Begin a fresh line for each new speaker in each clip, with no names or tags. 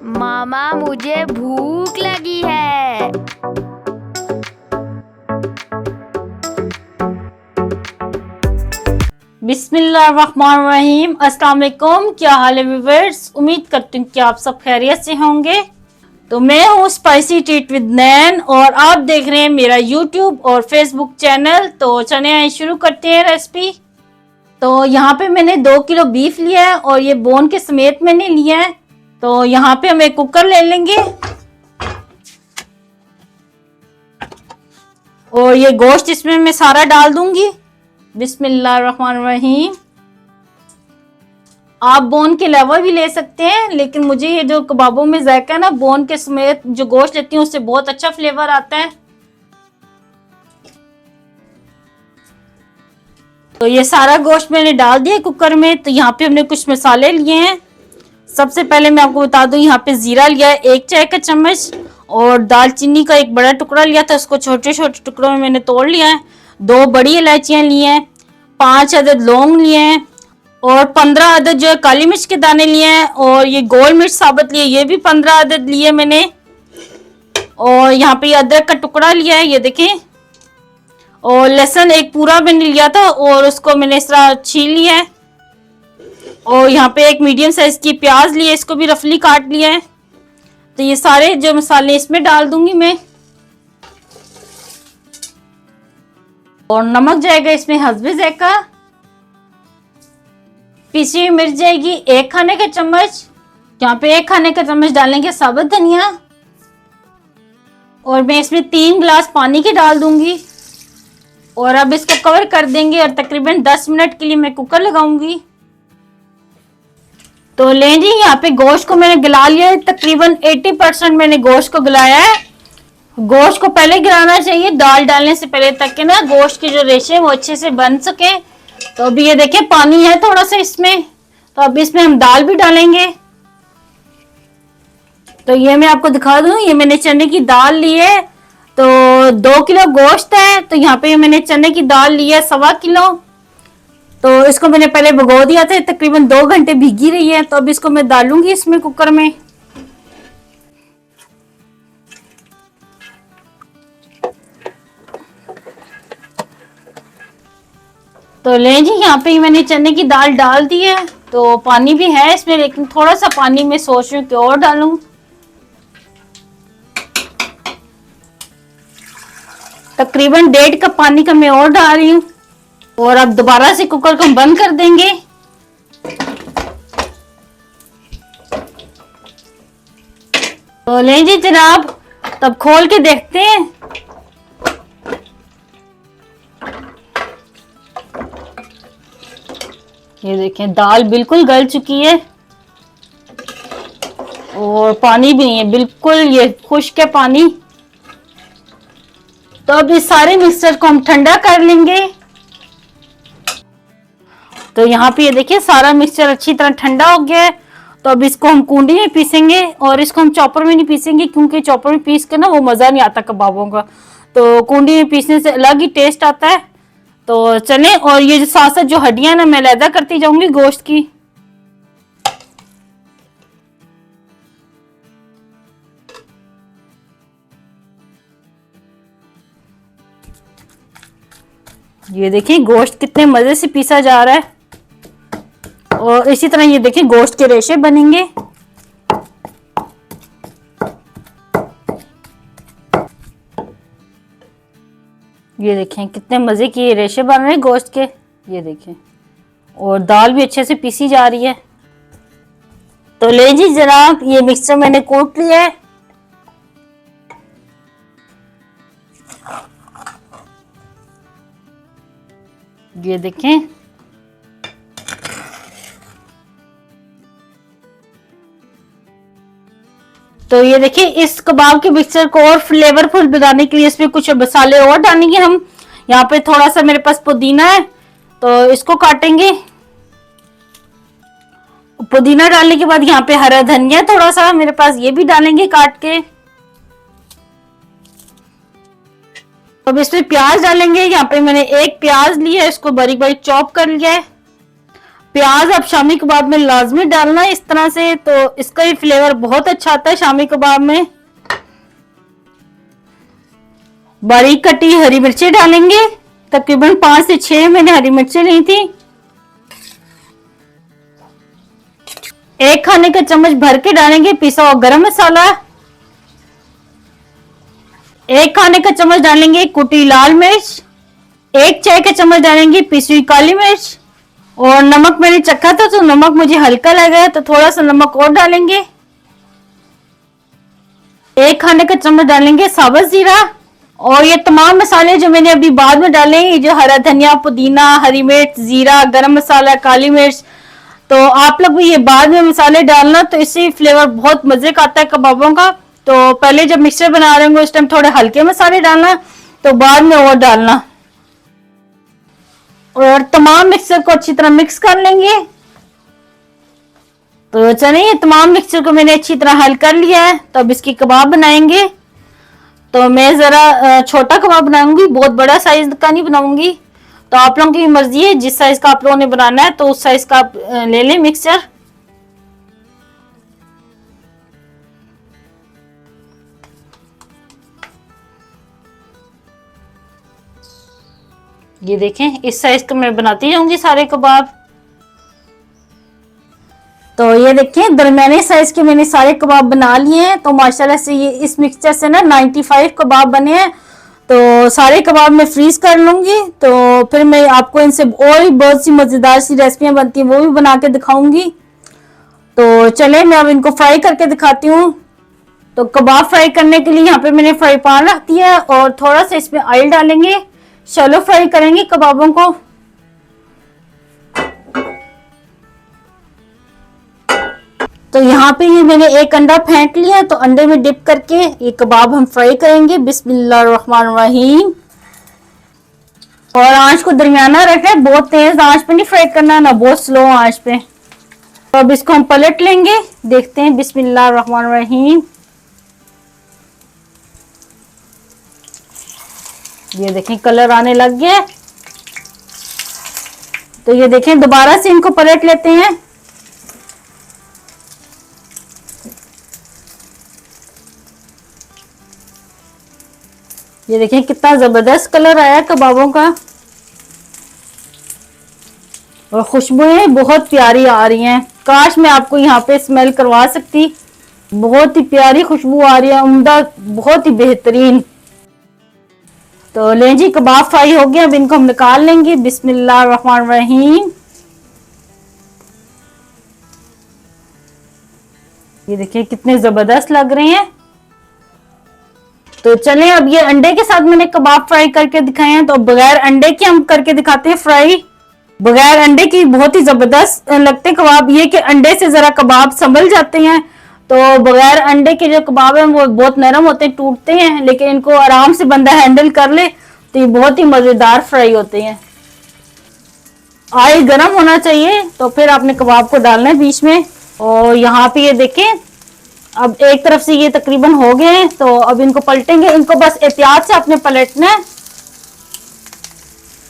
मामा मुझे भूख लगी है।
बिस्मिल्लाहिर्रहमानिर्रहीम। अस्सलाम वालेकुम। क्या हाल है व्यूअर्स? उम्मीद करती हूँ कि आप सब खैरियत से होंगे। तो मैं हूँ स्पाइसी ट्रीट विद नैन और आप देख रहे हैं मेरा यूट्यूब और फेसबुक चैनल। तो चलिए शुरू करते हैं रेसिपी। तो यहाँ पे मैंने 2 किलो बीफ लिया है और ये बोन के समेत मैंने लिया है। तो यहाँ पे हम एक कुकर ले लेंगे और ये गोश्त इसमें मैं सारा डाल दूंगी। बिस्मिल्लाहिर्रहमानिर्रहीम। आप बोन के अलावा भी ले सकते हैं, लेकिन मुझे ये जो कबाबों में जायका है ना, बोन के समेत जो गोश्त लेती हूँ उससे बहुत अच्छा फ्लेवर आता है। तो ये सारा गोश्त मैंने डाल दिया कुकर में। तो यहाँ पे हमने कुछ मसाले लिए हैं। सबसे पहले मैं आपको बता दूं, यहाँ पे जीरा लिया है 1 चाय का चम्मच और दालचीनी का एक बड़ा टुकड़ा लिया था, उसको छोटे छोटे टुकड़ों में मैंने तोड़ लिया है। 2 बड़ी इलायचियां ली हैं, 5 अदद लौंग लिए हैं और 15 अदद जो है काली मिर्च के दाने लिए हैं और ये गोल मिर्च साबुत लिए, ये भी 15 अदद लिए मैंने। और यहाँ पे अदरक का टुकड़ा लिया है, ये देखें। और लहसुन एक पूरा मैंने लिया था और उसको मैंने इस तरह छील लिया है। और यहाँ पे एक मीडियम साइज की प्याज ली है, इसको भी रफली काट लिया है। तो ये सारे जो मसाले इसमें डाल दूंगी मैं। और नमक जाएगा इसमें हस्बे ज़ायका। पिसी हुई मिर्च जाएगी 1 खाने का चम्मच। यहाँ पे 1 खाने का चम्मच डालेंगे साबुत धनिया। और मैं इसमें 3 गिलास पानी के डाल दूंगी और अब इसको कवर कर देंगे और तकरीबन 10 मिनट के लिए मैं कुकर लगाऊंगी। तो लें जी, यहाँ पे गोश्त को मैंने गला लिया है। तकरीबन 80% मैंने गोश्त को गलाया है। गोश्त को पहले गिराना चाहिए दाल डालने से पहले, ताकि ना गोश्त के जो रेशे वो अच्छे से बन सके। तो अभी ये देखिए पानी है थोड़ा सा इसमें, तो अब इसमें हम दाल भी डालेंगे। तो ये मैं आपको दिखा दूं, ये मैंने चने की दाल ली है। तो 2 किलो गोश्त है, तो यहाँ पे मैंने चने की दाल ली है 1.25 किलो। तो इसको मैंने पहले भिगो दिया था, तकरीबन 2 घंटे भीगी रही है। तो अब इसको मैं डालूंगी इसमें कुकर में। तो ले जी, यहाँ पे मैंने चने की दाल डाल दी है। तो पानी भी है इसमें, लेकिन थोड़ा सा पानी मैं सोच रही हूँ कि और डालूं। तकरीबन 1.5 कप पानी का मैं और डाल रही हूँ। और अब दोबारा से कुकर को बंद कर देंगे। तो ले जी जनाब, तब खोल के देखते हैं। ये देखें दाल बिल्कुल गल चुकी है और पानी भी नहीं है, बिल्कुल ये खुश्क है पानी। तो अब इस सारे मिक्सचर को हम ठंडा कर लेंगे। तो यहाँ पे ये देखिए सारा मिक्सचर अच्छी तरह ठंडा हो गया है। तो अब इसको हम कूंडी में पीसेंगे और इसको हम चॉपर में नहीं पीसेंगे, क्योंकि चॉपर में पीस के ना वो मज़ा नहीं आता कबाबों का। तो कूंडी में पीसने से अलग ही टेस्ट आता है। तो चले, और ये जो साथ साथ जो हड्डियां ना मैं अलहदा करती जाऊंगी गोश्त की। ये देखिए गोश्त कितने मजे से पीसा जा रहा है। और इसी तरह ये देखिए गोश्त के रेशे बनेंगे। ये देखें कितने मजे की रेशे बन रहे हैं गोश्त के, ये देखें। और दाल भी अच्छे से पीसी जा रही है। तो ले जी जनाब, ये मिक्सचर मैंने कूट लिया है। ये देखें, तो ये देखिए इस कबाब के मिक्सचर को और फ्लेवरफुल बनाने के लिए इसमें कुछ मसाले और डालेंगे हम। यहाँ पे थोड़ा सा मेरे पास पुदीना है, तो इसको काटेंगे। पुदीना डालने के बाद यहाँ पे हरा धनिया थोड़ा सा मेरे पास, ये भी डालेंगे काट के। अब इसमें प्याज डालेंगे। यहाँ पे मैंने 1 प्याज ली है, इसको बारीक बारीक चॉप कर लिया है। प्याज आप शामी कबाब में लाजमी डालना इस तरह से, तो इसका भी फ्लेवर बहुत अच्छा आता है शामी कबाब में। बारीक कटी हरी मिर्ची डालेंगे, तकरीबन 5 से 6 मैंने हरी मिर्ची ली थी। 1 खाने का चम्मच भर के डालेंगे पिसा हुआ गरम मसाला। 1 खाने का चम्मच डालेंगे कुटी लाल मिर्च। 1 चाय का चम्मच डालेंगे पिसी हुई काली मिर्च। और नमक मैंने चखा था तो नमक मुझे हल्का लगा तो थोड़ा सा नमक और डालेंगे। 1 खाने का चम्मच डालेंगे साबुत जीरा। और ये तमाम मसाले जो मैंने अभी बाद में डाले, ये जो हरा धनिया, पुदीना, हरी मिर्च, जीरा, गरम मसाला, काली मिर्च, तो आप लोग भी ये बाद में मसाले डालना, तो इससे फ्लेवर बहुत मजे का आता है कबाबों का। तो पहले जब मिक्सचर बना रहे होंगे उस टाइम थोड़े हल्के मसाले डालना, तो बाद में और डालना। और तमाम मिक्सचर को अच्छी तरह मिक्स कर लेंगे। तो चलिए तमाम मिक्सचर को मैंने अच्छी तरह हल कर लिया है, तो अब इसकी कबाब बनाएंगे। तो मैं जरा छोटा कबाब बनाऊंगी, बहुत बड़ा साइज का नहीं बनाऊंगी। तो आप लोगों की मर्जी है, जिस साइज का आप लोगों ने बनाना है तो उस साइज का आप ले लें मिक्सचर। ये देखें इस साइज का मैं बनाती जाऊंगी सारे कबाब। तो ये देखें दरमियाने साइज के मैंने सारे कबाब बना लिए हैं। तो माशाल्लाह से ये इस मिक्सचर से ना 95 कबाब बने हैं। तो सारे कबाब मैं फ्रीज कर लूंगी, तो फिर मैं आपको इनसे और भी बहुत सी मजेदार सी रेसिपियां बनती हैं वो भी बना के दिखाऊंगी। तो चले मैं अब इनको फ्राई करके दिखाती हूँ। तो कबाब फ्राई करने के लिए यहाँ पे मैंने फ्राई पैन रख दिया है और थोड़ा सा इसमें ऑयल डालेंगे। शैलो फ्राई करेंगे कबाबों को। तो यहाँ पे ये मैंने 1 अंडा फेंट लिया, तो अंडे में डिप करके ये कबाब हम फ्राई करेंगे। बिस्मिल्लाहिर्रहमानिर्रहीम। और आंच को दरमियाना रखें, बहुत तेज आंच पे नहीं फ्राई करना, ना बहुत स्लो आंच पे। तो अब इसको हम पलट लेंगे, देखते हैं। बिस्मिल्लाहिर्रहमानिर्रहीम। ये देखें कलर आने लग गया। तो ये देखें दोबारा से इनको पलट लेते हैं। ये देखें कितना जबरदस्त कलर आया कबाबों का, और खुशबुएं बहुत प्यारी आ रही हैं। काश मैं आपको यहाँ पे स्मेल करवा सकती, बहुत ही प्यारी खुशबू आ रही है, उम्दा, बहुत ही बेहतरीन। तो लें जी कबाब फ्राई हो गया, अब इनको हम निकाल लेंगे। बिस्मिल्लाहिर्रहमानिर्रहीम। ये देखिए कितने जबरदस्त लग रहे हैं। तो चलें अब ये अंडे के साथ मैंने कबाब फ्राई करके दिखाए हैं, तो बगैर अंडे के हम करके दिखाते हैं फ्राई। बगैर अंडे की बहुत ही जबरदस्त लगते हैं कबाब। ये कि अंडे से जरा कबाब संभल जाते हैं, तो बगैर अंडे के जो कबाब हैं वो बहुत नरम होते हैं, टूटते हैं, लेकिन इनको आराम से बंदा हैंडल कर ले तो ये बहुत ही मजेदार फ्राई होते हैं। ऑयल गर्म होना चाहिए, तो फिर आपने कबाब को डालना है बीच में। और यहाँ पे ये देखें अब एक तरफ से ये तकरीबन हो गए हैं, तो अब इनको पलटेंगे। इनको बस एहतियात से आपने पलटना है।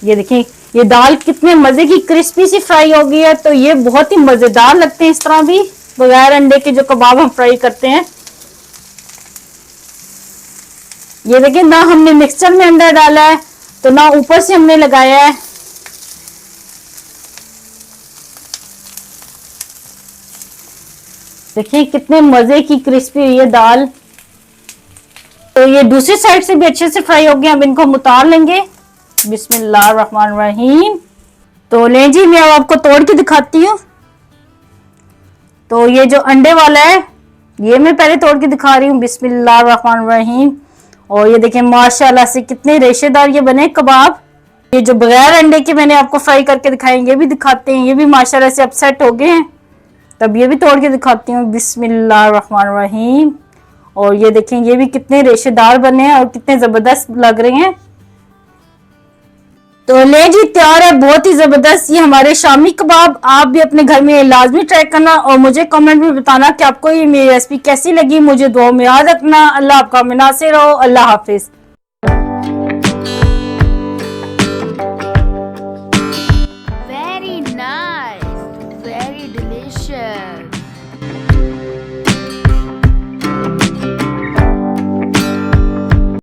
ये देखिए ये दाल कितने मजे की क्रिस्पी सी फ्राई हो गई है। तो ये बहुत ही मजेदार लगते हैं इस तरह भी, बगैर अंडे के जो कबाब हम फ्राई करते हैं। ये देखिए ना हमने मिक्सचर में अंडा डाला है, तो ना ऊपर से हमने लगाया है। देखिए कितने मजे की क्रिस्पी हुई है दाल। तो ये दूसरी साइड से भी अच्छे से फ्राई हो गया, अब इनको हम उतार लेंगे। बिस्मिल्लाहिर्रहमानिर्रहीम। तो ले जी मैं अब आपको तोड़ के दिखाती हूँ। तो ये जो अंडे वाला है ये मैं पहले तोड़ के दिखा रही हूँ। बिस्मिल्लाहिर्रहमानिर्रहीम। और ये देखें माशाल्लाह से कितने रेशेदार ये बने कबाब। ये जो बगैर अंडे के मैंने आपको फ्राई करके दिखाए ये भी दिखाते हैं, ये भी माशाल्लाह से अपसेट हो गए हैं। तब ये भी तोड़ के दिखाती हूँ। बिस्मिल्लाहिर्रहमानिर्रहीम। और ये देखें ये भी कितने रेशेदार बने हैं और कितने जबरदस्त लग रहे हैं। तो ले जी तैयार है बहुत ही जबरदस्त ये हमारे शामी कबाब। आप भी अपने घर में लाजमी ट्राई करना और मुझे कमेंट में बताना कि आपको ये मेरी रेसिपी कैसी लगी। मुझे दुआ में याद रखना। अल्लाह आपका मुनासिर हो। अल्लाह हाफिज।